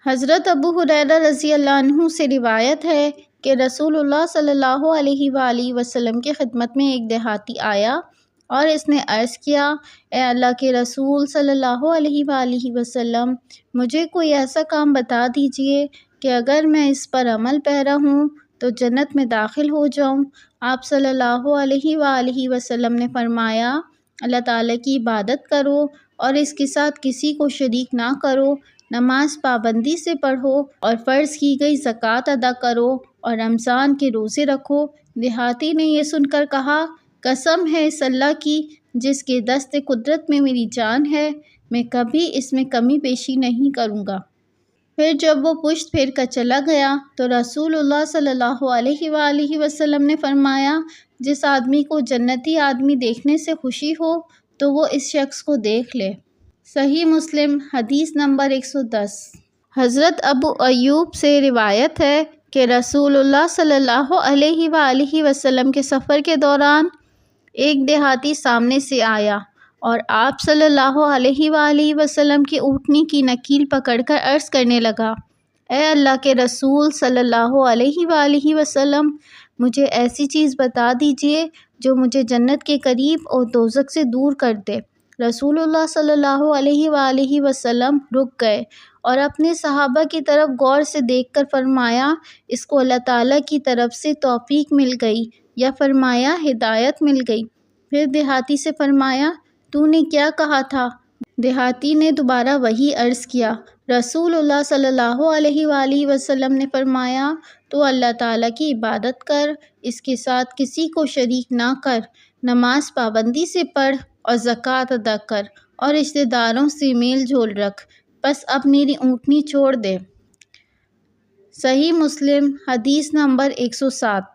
حضرت ابو ہریرہ رضی اللہ عنہ سے روایت ہے کہ رسول اللہ صلی اللہ علیہ وآلہ وسلم کی خدمت میں ایک دیہاتی آیا اور اس نے عرض کیا، اے اللہ کے رسول صلی اللہ علیہ وآلہ وسلم، مجھے کوئی ایسا کام بتا دیجئے کہ اگر میں اس پر عمل پیرا ہوں تو جنت میں داخل ہو جاؤں۔ آپ صلی اللہ علیہ وآلہ وسلم نے فرمایا، اللہ تعالیٰ کی عبادت کرو اور اس کے ساتھ کسی کو شریک نہ کرو، نماز پابندی سے پڑھو اور فرض کی گئی زکوٰۃ ادا کرو اور رمضان کے روزے رکھو۔ دیہاتی نے یہ سن کر کہا، قسم ہے اس اللہ کی جس کے دست قدرت میں میری جان ہے، میں کبھی اس میں کمی بیشی نہیں کروں گا۔ پھر جب وہ پشت پھیر کر چلا گیا تو رسول اللہ صلی اللہ علیہ وآلہ وسلم نے فرمایا، جس آدمی کو جنتی آدمی دیکھنے سے خوشی ہو تو وہ اس شخص کو دیکھ لے۔ صحیح مسلم حدیث نمبر 110۔ حضرت ابو ایوب سے روایت ہے کہ رسول اللہ صلی اللہ علیہ وآلہ وسلم کے سفر کے دوران ایک دیہاتی سامنے سے آیا اور آپ صلی اللہ علیہ وآلہ وسلم کی اونٹنی کی نکیل پکڑ کر عرض کرنے لگا، اے اللہ کے رسول صلی اللہ علیہ وآلہ وسلم، مجھے ایسی چیز بتا دیجئے جو مجھے جنت کے قریب اور دوزخ سے دور کر دے۔ رسول اللہ صلی اللہ علیہ وآلہ وسلم رک گئے اور اپنے صحابہ کی طرف غور سے دیکھ کر فرمایا، اس کو اللہ تعالیٰ کی طرف سے توفیق مل گئی، یا فرمایا ہدایت مل گئی۔ پھر دیہاتی سے فرمایا، تو نے کیا کہا تھا؟ دیہاتی نے دوبارہ وہی عرض کیا۔ رسول اللہ صلی اللہ علیہ وآلہ وسلم نے فرمایا، تو اللہ تعالیٰ کی عبادت کر، اس کے ساتھ کسی کو شریک نہ کر، نماز پابندی سے پڑھ اور زکوٰۃ ادا کر اور رشتہ داروں سے میل جول رکھ، بس اب میری اونٹنی چھوڑ دے۔ صحیح مسلم حدیث نمبر 107۔